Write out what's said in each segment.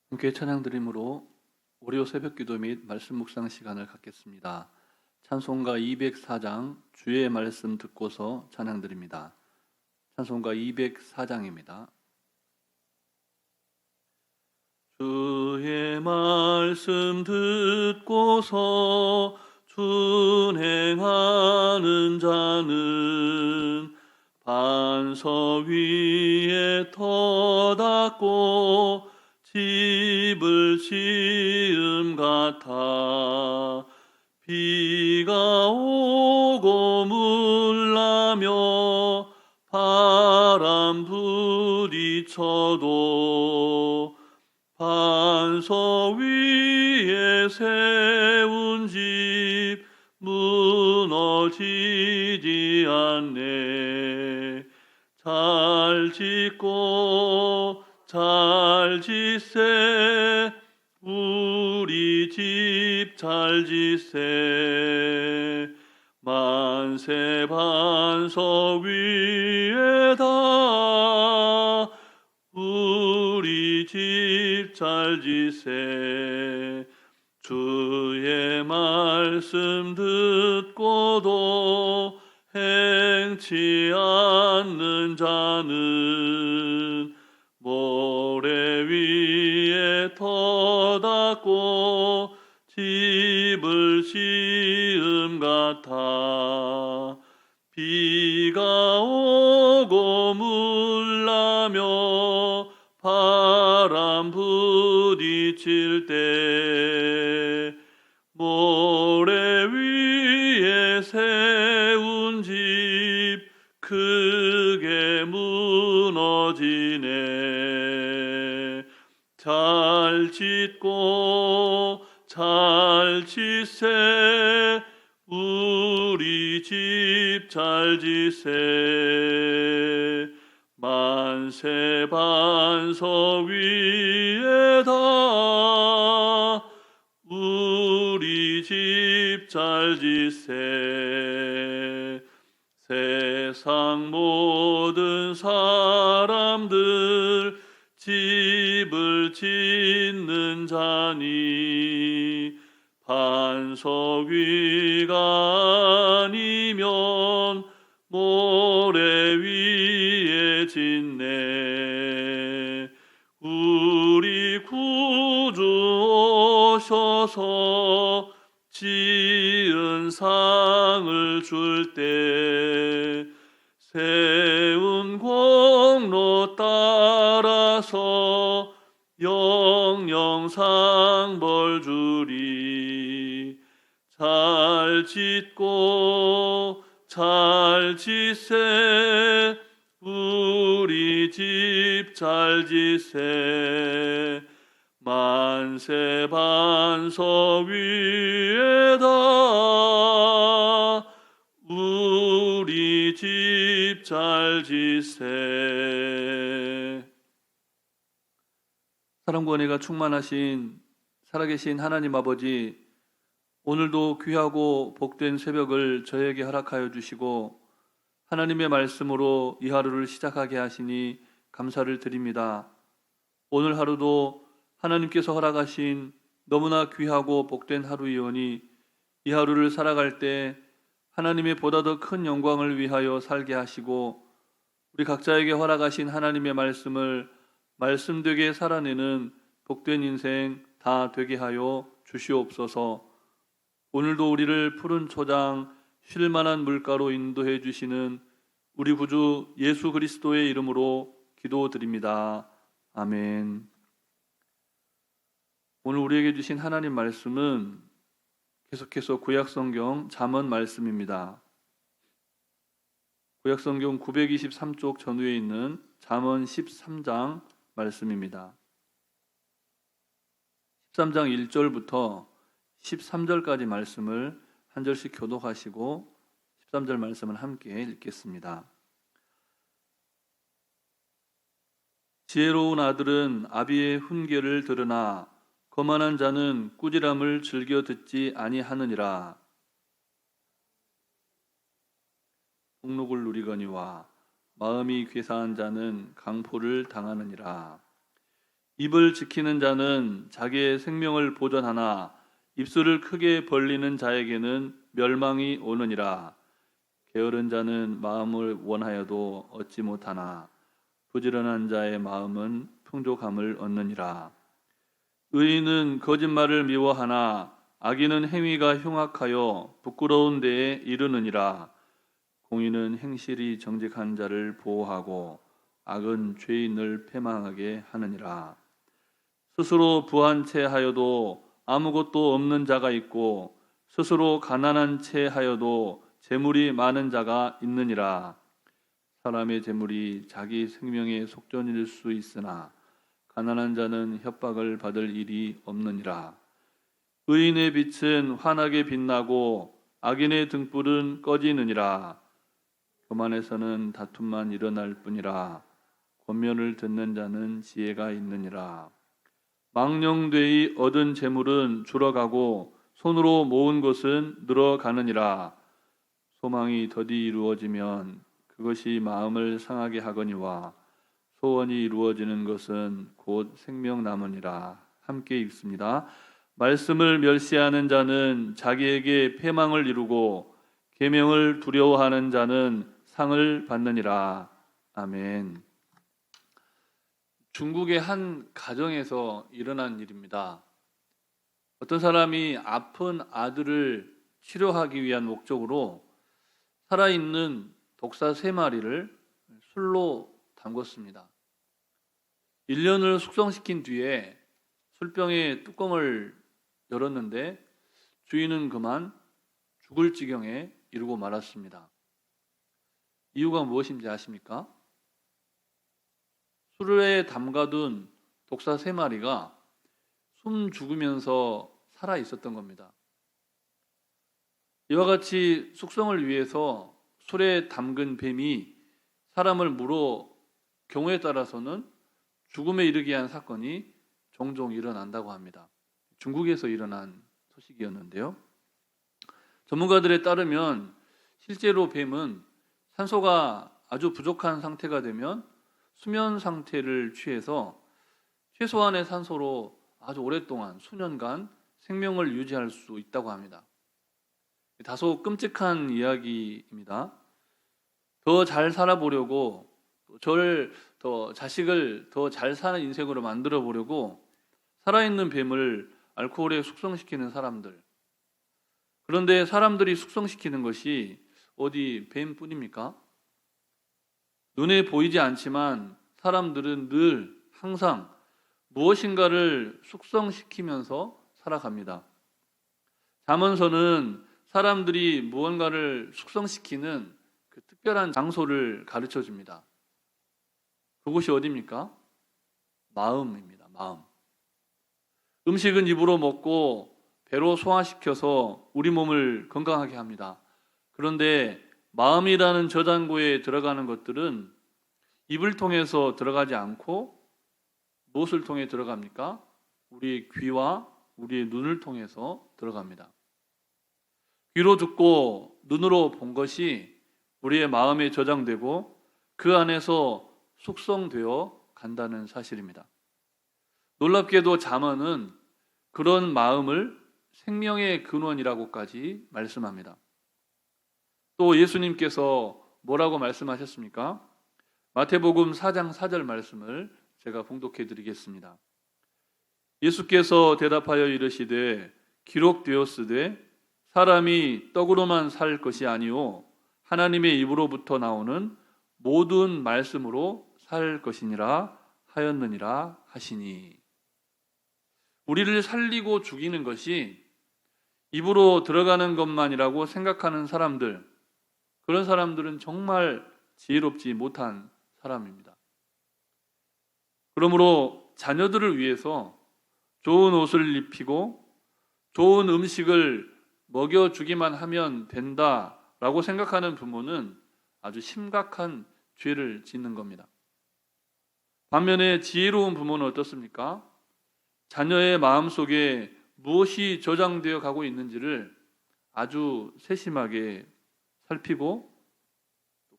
함께 찬양 드림으로 월요 새벽 기도 및 말씀 묵상 시간을 갖겠습니다. 찬송가 204장 주의 말씀 듣고서 찬양 드립니다. 찬송가 204장입니다. 주의 말씀 듣고서 준행하는 자는 반석 위에 터닫고 집을 지음 같아 비가 오고 물나며 바람 부딪혀도 반석 위에 세운 집 무너지지 않네. 잘 짓고 잘 짓세 우리 집 잘 짓세 만세 반석 위에다 우리 집 잘 짓세 주의 말씀 듣고도 행치 않는 자는 모래 위에 터닫고 집을 지음 같아 비가 오고 물나며 바람 부딪힐 때 모래 위에 세운 집 크게 무너지네. 잘 짓고 잘 짓세 우리 집 잘 짓세 만세 반석 위에다 우리 집 잘 짓세 세상 모든 사람들 집을 짓는 자니 반석 위가 아니면 모래 위에 짓네. 우리 구주 오셔서 지은 상을 줄 때 세운 공로 따라서 영영상 벌 주리. 잘 짓고 잘 짓세 우리 집 잘 짓세 만세 반석 위에다 우리 집 잘 짓세. 사랑과 은혜가 충만하신 살아계신 하나님 아버지, 오늘도 귀하고 복된 새벽을 저에게 허락하여 주시고 하나님의 말씀으로 이 하루를 시작하게 하시니 감사를 드립니다. 오늘 하루도 하나님께서 허락하신 너무나 귀하고 복된 하루이오니 이 하루를 살아갈 때 하나님의 보다 더 큰 영광을 위하여 살게 하시고 우리 각자에게 허락하신 하나님의 말씀을 말씀되게 살아내는 복된 인생 다 되게 하여 주시옵소서. 오늘도 우리를 푸른 초장 쉴 만한 물가로 인도해 주시는 우리 구주 예수 그리스도의 이름으로 기도드립니다. 아멘. 오늘 우리에게 주신 하나님 말씀은 계속해서 구약성경 잠언 말씀입니다. 구약성경 923쪽 전후에 있는 잠언 13장 말씀입니다. 13장 1절부터 13절까지 말씀을 한 절씩 교독하시고 13절 말씀을 함께 읽겠습니다. 지혜로운 아들은 아비의 훈계를 들으나 거만한 자는 꾸지람을 즐겨 듣지 아니하느니라. 폭록을 누리거니와 마음이 괴사한 자는 강포를 당하느니라. 입을 지키는 자는 자기의 생명을 보전하나 입술을 크게 벌리는 자에게는 멸망이 오느니라. 게으른 자는 마음을 원하여도 얻지 못하나 부지런한 자의 마음은 풍족함을 얻느니라. 의인은 거짓말을 미워하나 악인은 행위가 흉악하여 부끄러운 데에 이르느니라. 공의는 행실이 정직한 자를 보호하고 악은 죄인을 패망하게 하느니라. 스스로 부한 채 하여도 아무것도 없는 자가 있고 스스로 가난한 채 하여도 재물이 많은 자가 있느니라. 사람의 재물이 자기 생명의 속전일 수 있으나 가난한 자는 협박을 받을 일이 없느니라. 의인의 빛은 환하게 빛나고 악인의 등불은 꺼지느니라. 교만에서는 다툼만 일어날 뿐이라. 권면을 듣는 자는 지혜가 있느니라. 망령되이 얻은 재물은 줄어가고 손으로 모은 것은 늘어가느니라. 소망이 더디 이루어지면 그것이 마음을 상하게 하거니와 소원이 이루어지는 것은 곧 생명 남으니라. 함께 읽습니다. 말씀을 멸시하는 자는 자기에게 패망을 이루고 계명을 두려워하는 자는 상을 받느니라. 아멘. 중국의 한 가정에서 일어난 일입니다. 어떤 사람이 아픈 아들을 치료하기 위한 목적으로 살아있는 독사 3마리를 술로 담궜습니다. 1년을 숙성시킨 뒤에 술병의 뚜껑을 열었는데 주인은 그만 죽을 지경에 이르고 말았습니다. 이유가 무엇인지 아십니까? 술에 담가둔 독사 3마리가 숨 죽으면서 살아 있었던 겁니다. 이와 같이 숙성을 위해서 술에 담근 뱀이 사람을 물어 경우에 따라서는 죽음에 이르게 한 사건이 종종 일어난다고 합니다. 중국에서 일어난 소식이었는데요. 전문가들에 따르면 실제로 뱀은 산소가 아주 부족한 상태가 되면 수면 상태를 취해서 최소한의 산소로 아주 오랫동안 수년간 생명을 유지할 수 있다고 합니다. 다소 끔찍한 이야기입니다. 더 잘 살아보려고 자식을 더 잘 사는 인생으로 만들어 보려고 살아있는 뱀을 알코올에 숙성시키는 사람들. 그런데 사람들이 숙성시키는 것이 어디 뱀뿐입니까? 눈에 보이지 않지만 사람들은 늘 항상 무엇인가를 숙성시키면서 살아갑니다. 잠언서는 사람들이 무언가를 숙성시키는 그 특별한 장소를 가르쳐 줍니다. 그곳이 어디입니까? 마음입니다. 마음. 음식은 입으로 먹고 배로 소화시켜서 우리 몸을 건강하게 합니다. 그런데 마음이라는 저장고에 들어가는 것들은 입을 통해서 들어가지 않고 무엇을 통해 들어갑니까? 우리의 귀와 우리의 눈을 통해서 들어갑니다. 귀로 듣고 눈으로 본 것이 우리의 마음에 저장되고 그 안에서 숙성되어 간다는 사실입니다. 놀랍게도 잠언은 그런 마음을 생명의 근원이라고까지 말씀합니다. 또 예수님께서 뭐라고 말씀하셨습니까? 마태복음 4장 4절 말씀을 제가 봉독해 드리겠습니다. 예수께서 대답하여 이르시되 기록되었으되 사람이 떡으로만 살 것이 아니요 하나님의 입으로부터 나오는 모든 말씀으로 살 것이니라 하였느니라 하시니. 우리를 살리고 죽이는 것이 입으로 들어가는 것만이라고 생각하는 사람들, 그런 사람들은 정말 지혜롭지 못한 사람입니다. 그러므로 자녀들을 위해서 좋은 옷을 입히고 좋은 음식을 먹여주기만 하면 된다라고 생각하는 부모는 아주 심각한 죄를 짓는 겁니다. 반면에 지혜로운 부모는 어떻습니까? 자녀의 마음속에 무엇이 저장되어 가고 있는지를 아주 세심하게 살피고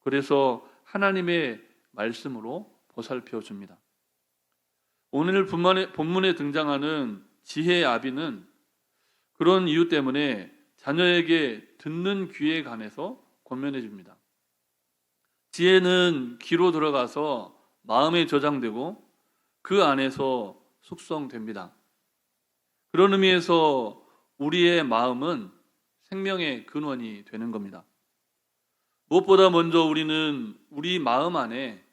그래서 하나님의 말씀으로 보살펴 줍니다. 오늘 본문에 등장하는 지혜의 아비는 그런 이유 때문에 자녀에게 듣는 귀에 관해서 권면해 줍니다. 지혜는 귀로 들어가서 마음에 저장되고 그 안에서 숙성됩니다. 그런 의미에서 우리의 마음은 생명의 근원이 되는 겁니다. 무엇보다 먼저 우리는 우리 마음 안에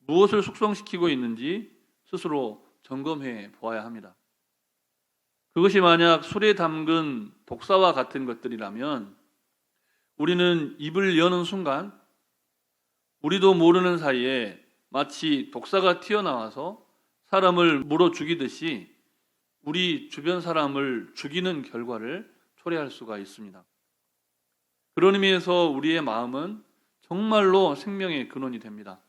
무엇을 숙성시키고 있는지 스스로 점검해 보아야 합니다. 그것이 만약 술에 담근 독사와 같은 것들이라면 우리는 입을 여는 순간 우리도 모르는 사이에 마치 독사가 튀어나와서 사람을 물어 죽이듯이 우리 주변 사람을 죽이는 결과를 초래할 수가 있습니다. 그런 의미에서 우리의 마음은 정말로 생명의 근원이 됩니다.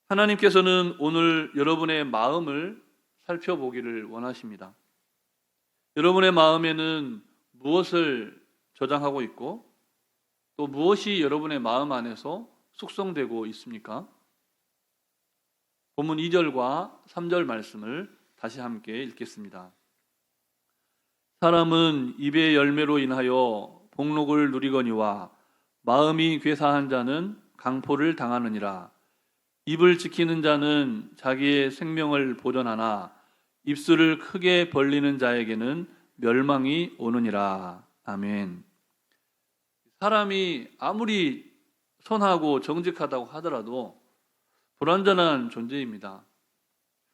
하나님께서는 오늘 여러분의 마음을 살펴보기를 원하십니다. 여러분의 마음에는 무엇을 저장하고 있고 또 무엇이 여러분의 마음 안에서 숙성되고 있습니까? 본문 2절과 3절 말씀을 다시 함께 읽겠습니다. 사람은 입의 열매로 인하여 복록을 누리거니와 마음이 괴사한 자는 강포를 당하느니라. 입을 지키는 자는 자기의 생명을 보존하나 입술을 크게 벌리는 자에게는 멸망이 오느니라. 아멘. 사람이 아무리 선하고 정직하다고 하더라도 불완전한 존재입니다.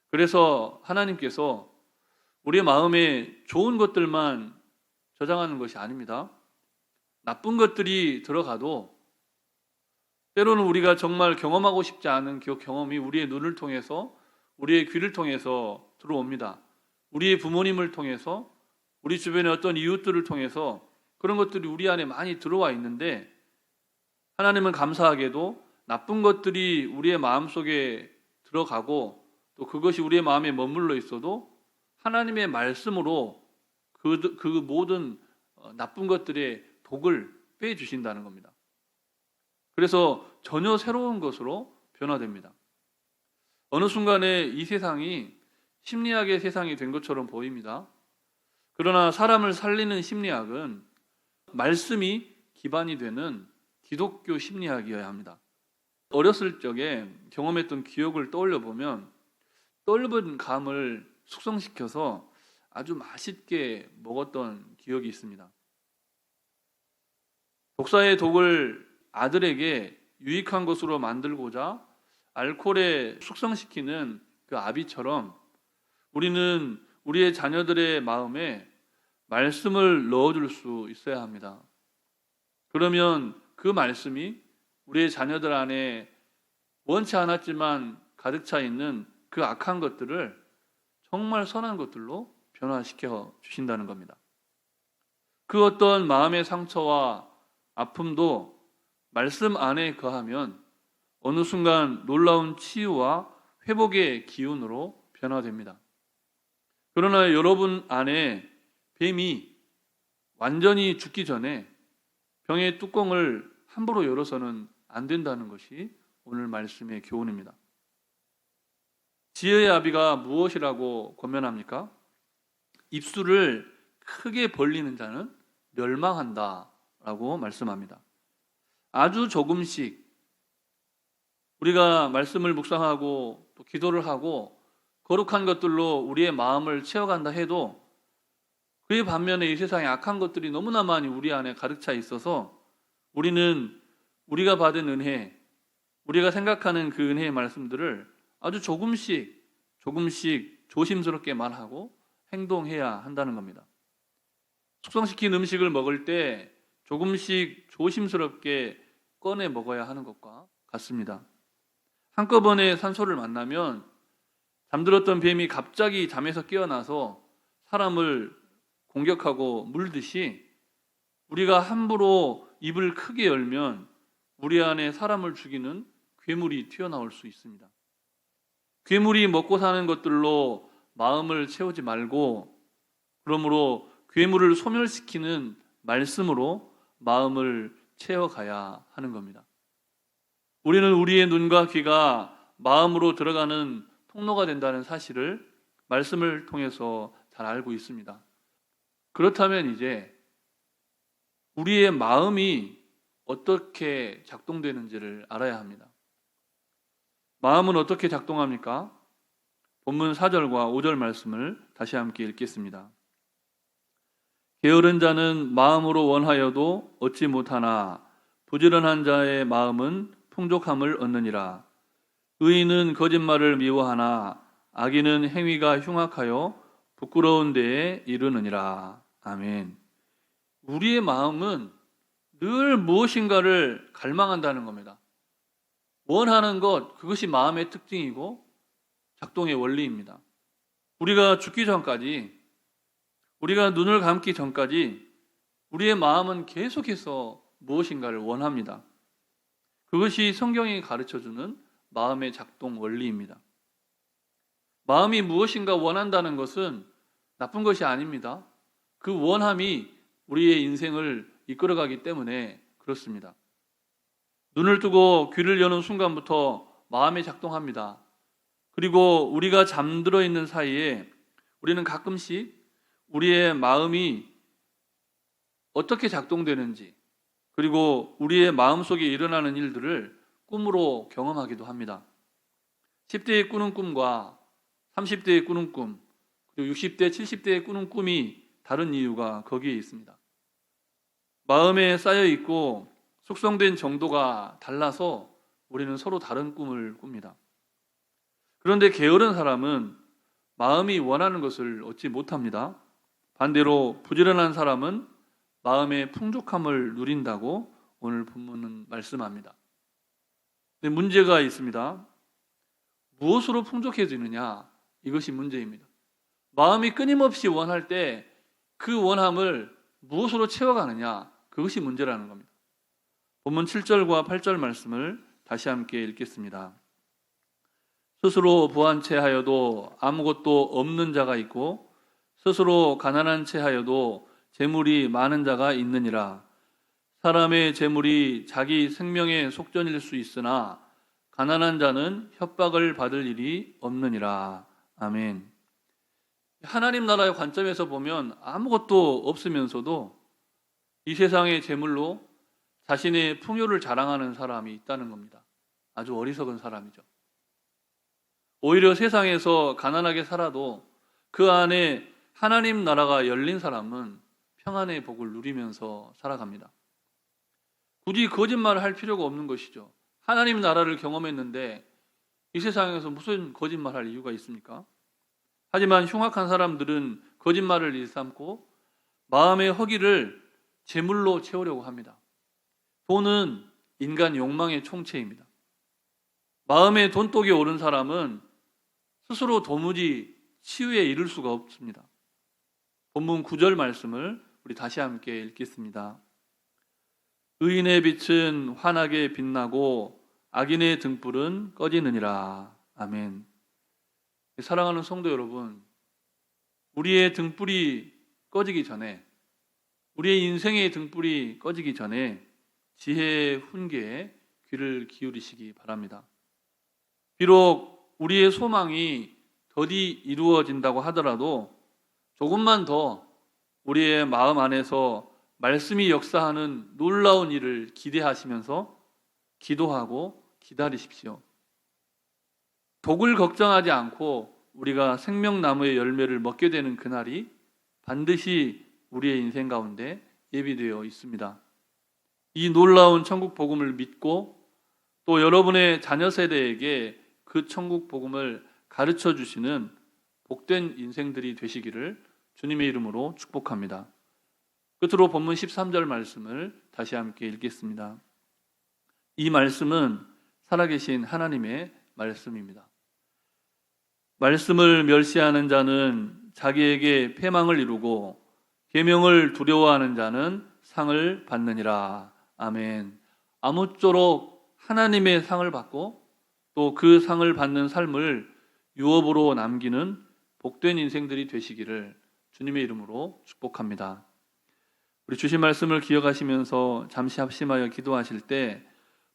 그래서 하나님께서 우리의 마음에 좋은 것들만 저장하는 것이 아닙니다. 나쁜 것들이 들어가도 때로는 우리가 정말 경험하고 싶지 않은 그 경험이 우리의 눈을 통해서, 우리의 귀를 통해서 들어옵니다. 우리의 부모님을 통해서, 우리 주변의 어떤 이웃들을 통해서 그런 것들이 우리 안에 많이 들어와 있는데 하나님은 감사하게도 나쁜 것들이 우리의 마음속에 들어가고 또 그것이 우리의 마음에 머물러 있어도 하나님의 말씀으로 그 모든 나쁜 것들의 독을 빼주신다는 겁니다. 그래서 전혀 새로운 것으로 변화됩니다. 어느 순간에 이 세상이 심리학의 세상이 된 것처럼 보입니다. 그러나 사람을 살리는 심리학은 말씀이 기반이 되는 기독교 심리학이어야 합니다. 어렸을 적에 경험했던 기억을 떠올려 보면 떫은 감을 숙성시켜서 아주 맛있게 먹었던 기억이 있습니다. 독사의 독을 아들에게 유익한 것으로 만들고자 알코올에 숙성시키는 그 아비처럼 우리는 우리의 자녀들의 마음에 말씀을 넣어줄 수 있어야 합니다. 그러면 그 말씀이 우리의 자녀들 안에 원치 않았지만 가득 차 있는 그 악한 것들을 정말 선한 것들로 변화시켜 주신다는 겁니다. 그 어떤 마음의 상처와 아픔도 말씀 안에 거하면 어느 순간 놀라운 치유와 회복의 기운으로 변화됩니다. 그러나 여러분 안에 뱀이 완전히 죽기 전에 병의 뚜껑을 함부로 열어서는 안 된다는 것이 오늘 말씀의 교훈입니다. 지혜의 아비가 무엇이라고 권면합니까? 입술을 크게 벌리는 자는 멸망한다 라고 말씀합니다. 아주 조금씩 우리가 말씀을 묵상하고 또 기도를 하고 거룩한 것들로 우리의 마음을 채워간다 해도 그의 반면에 이 세상에 악한 것들이 너무나 많이 우리 안에 가득 차 있어서 우리는 우리가 받은 은혜, 우리가 생각하는 그 은혜의 말씀들을 아주 조금씩 조심스럽게 말하고 행동해야 한다는 겁니다. 숙성시킨 음식을 먹을 때 조금씩 조심스럽게 꺼내 먹어야 하는 것과 같습니다. 한꺼번에 산소를 만나면 잠들었던 뱀이 갑자기 잠에서 깨어나서 사람을 공격하고 물듯이 우리가 함부로 입을 크게 열면 우리 안에 사람을 죽이는 괴물이 튀어나올 수 있습니다. 괴물이 먹고 사는 것들로 마음을 채우지 말고 그러므로 괴물을 소멸시키는 말씀으로 마음을 채워가야 하는 겁니다. 우리는 우리의 눈과 귀가 마음으로 들어가는 통로가 된다는 사실을 말씀을 통해서 잘 알고 있습니다. 그렇다면 이제 우리의 마음이 어떻게 작동되는지를 알아야 합니다. 마음은 어떻게 작동합니까? 본문 4절과 5절 말씀을 다시 함께 읽겠습니다. 게으른 자는 마음으로 원하여도 얻지 못하나 부지런한 자의 마음은 풍족함을 얻느니라. 의인은 거짓말을 미워하나 악인은 행위가 흉악하여 부끄러운 데에 이르느니라. 아멘. 우리의 마음은 늘 무엇인가를 갈망한다는 겁니다. 원하는 것, 그것이 마음의 특징이고 작동의 원리입니다. 우리가 죽기 전까지, 우리가 눈을 감기 전까지 우리의 마음은 계속해서 무엇인가를 원합니다. 그것이 성경이 가르쳐주는 마음의 작동 원리입니다. 마음이 무엇인가 원한다는 것은 나쁜 것이 아닙니다. 그 원함이 우리의 인생을 이끌어가기 때문에 그렇습니다. 눈을 뜨고 귀를 여는 순간부터 마음이 작동합니다. 그리고 우리가 잠들어 있는 사이에 우리는 가끔씩 우리의 마음이 어떻게 작동되는지, 그리고 우리의 마음속에 일어나는 일들을 꿈으로 경험하기도 합니다. 10대에 꾸는 꿈과 30대에 꾸는 꿈, 그리고 60대, 70대에 꾸는 꿈이 다른 이유가 거기에 있습니다. 마음에 쌓여 있고 숙성된 정도가 달라서 우리는 서로 다른 꿈을 꿉니다. 그런데 게으른 사람은 마음이 원하는 것을 얻지 못합니다. 반대로 부지런한 사람은 마음의 풍족함을 누린다고 오늘 본문은 말씀합니다. 근데 문제가 있습니다. 무엇으로 풍족해지느냐? 이것이 문제입니다. 마음이 끊임없이 원할 때 그 원함을 무엇으로 채워가느냐? 그것이 문제라는 겁니다. 본문 7절과 8절 말씀을 다시 함께 읽겠습니다. 스스로 부한 채 하여도 아무것도 없는 자가 있고 스스로 가난한 채 하여도 재물이 많은 자가 있느니라. 사람의 재물이 자기 생명의 속전일 수 있으나 가난한 자는 협박을 받을 일이 없느니라. 아멘. 하나님 나라의 관점에서 보면 아무것도 없으면서도 이 세상의 재물로 자신의 풍요를 자랑하는 사람이 있다는 겁니다. 아주 어리석은 사람이죠. 오히려 세상에서 가난하게 살아도 그 안에 하나님 나라가 열린 사람은 평안의 복을 누리면서 살아갑니다. 굳이 거짓말을 할 필요가 없는 것이죠. 하나님 나라를 경험했는데 이 세상에서 무슨 거짓말할 이유가 있습니까? 하지만 흉악한 사람들은 거짓말을 일삼고 마음의 허기를 재물로 채우려고 합니다. 돈은 인간 욕망의 총체입니다. 마음의 돈독이 오른 사람은 스스로 도무지 치유에 이를 수가 없습니다. 본문 9절 말씀을 우리 다시 함께 읽겠습니다. 의인의 빛은 환하게 빛나고 악인의 등불은 꺼지느니라. 아멘. 사랑하는 성도 여러분, 우리의 등불이 꺼지기 전에, 우리의 인생의 등불이 꺼지기 전에 지혜의 훈계에 귀를 기울이시기 바랍니다. 비록 우리의 소망이 더디 이루어진다고 하더라도 조금만 더 우리의 마음 안에서 말씀이 역사하는 놀라운 일을 기대하시면서 기도하고 기다리십시오. 독을 걱정하지 않고 우리가 생명나무의 열매를 먹게 되는 그날이 반드시 우리의 인생 가운데 예비되어 있습니다. 이 놀라운 천국 복음을 믿고 또 여러분의 자녀 세대에게 그 천국 복음을 가르쳐 주시는 복된 인생들이 되시기를 주님의 이름으로 축복합니다. 끝으로 본문 13절 말씀을 다시 함께 읽겠습니다. 이 말씀은 살아계신 하나님의 말씀입니다. 말씀을 멸시하는 자는 자기에게 패망을 이루고 계명을 두려워하는 자는 상을 받느니라. 아멘. 아무쪼록 하나님의 상을 받고 또 그 상을 받는 삶을 유업으로 남기는 복된 인생들이 되시기를 주님의 이름으로 축복합니다. 우리 주신 말씀을 기억하시면서 잠시 합심하여 기도하실 때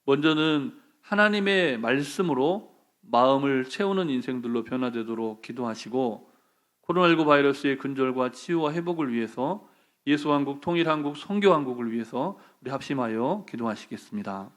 먼저는 하나님의 말씀으로 마음을 채우는 인생들로 변화되도록 기도하시고, 코로나19 바이러스의 근절과 치유와 회복을 위해서, 예수왕국, 통일한국, 선교한국을 위해서 우리 합심하여 기도하시겠습니다.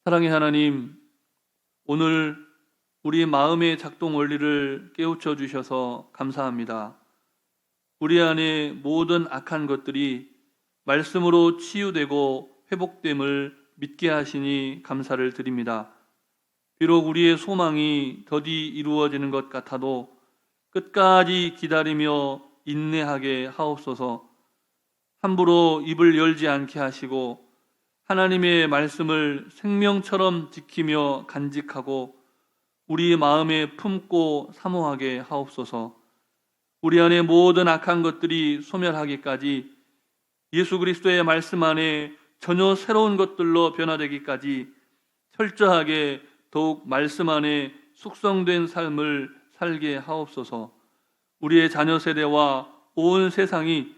사랑의 하나님, 오늘 우리 마음의 작동 원리를 깨우쳐 주셔서 감사합니다. 우리 안에 모든 악한 것들이 말씀으로 치유되고 회복됨을 믿게 하시니 감사를 드립니다. 비록 우리의 소망이 더디 이루어지는 것 같아도 끝까지 기다리며 인내하게 하옵소서. 함부로 입을 열지 않게 하시고 하나님의 말씀을 생명처럼 지키며 간직하고 우리 마음에 품고 사모하게 하옵소서. 우리 안에 모든 악한 것들이 소멸하기까지, 예수 그리스도의 말씀 안에 전혀 새로운 것들로 변화되기까지 철저하게 더욱 말씀 안에 숙성된 삶을 살게 하옵소서. 우리의 자녀 세대와 온 세상이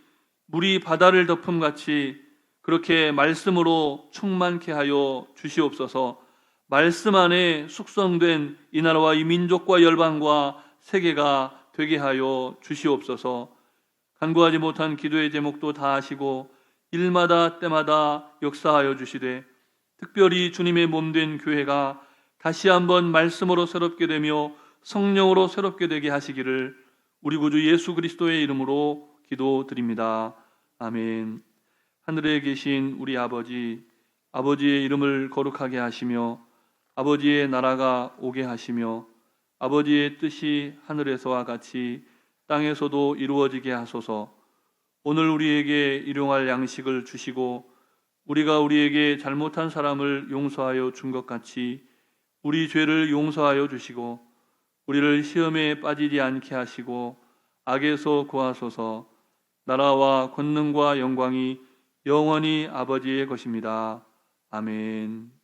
물이 바다를 덮음같이 그렇게 말씀으로 충만케 하여 주시옵소서. 말씀 안에 숙성된 이 나라와 이 민족과 열방과 세계가 되게 하여 주시옵소서. 간구하지 못한 기도의 제목도 다 하시고 일마다 때마다 역사하여 주시되, 특별히 주님의 몸된 교회가 다시 한번 말씀으로 새롭게 되며 성령으로 새롭게 되게 하시기를 우리 구주 예수 그리스도의 이름으로 기도드립니다. 아멘. 하늘에 계신 우리 아버지, 아버지의 이름을 거룩하게 하시며 아버지의 나라가 오게 하시며 아버지의 뜻이 하늘에서와 같이 땅에서도 이루어지게 하소서. 오늘 우리에게 일용할 양식을 주시고 우리가 우리에게 잘못한 사람을 용서하여 준 것 같이 우리 죄를 용서하여 주시고 우리를 시험에 빠지지 않게 하시고 악에서 구하소서. 나라와 권능과 영광이 영원히 아버지의 것입니다. 아멘.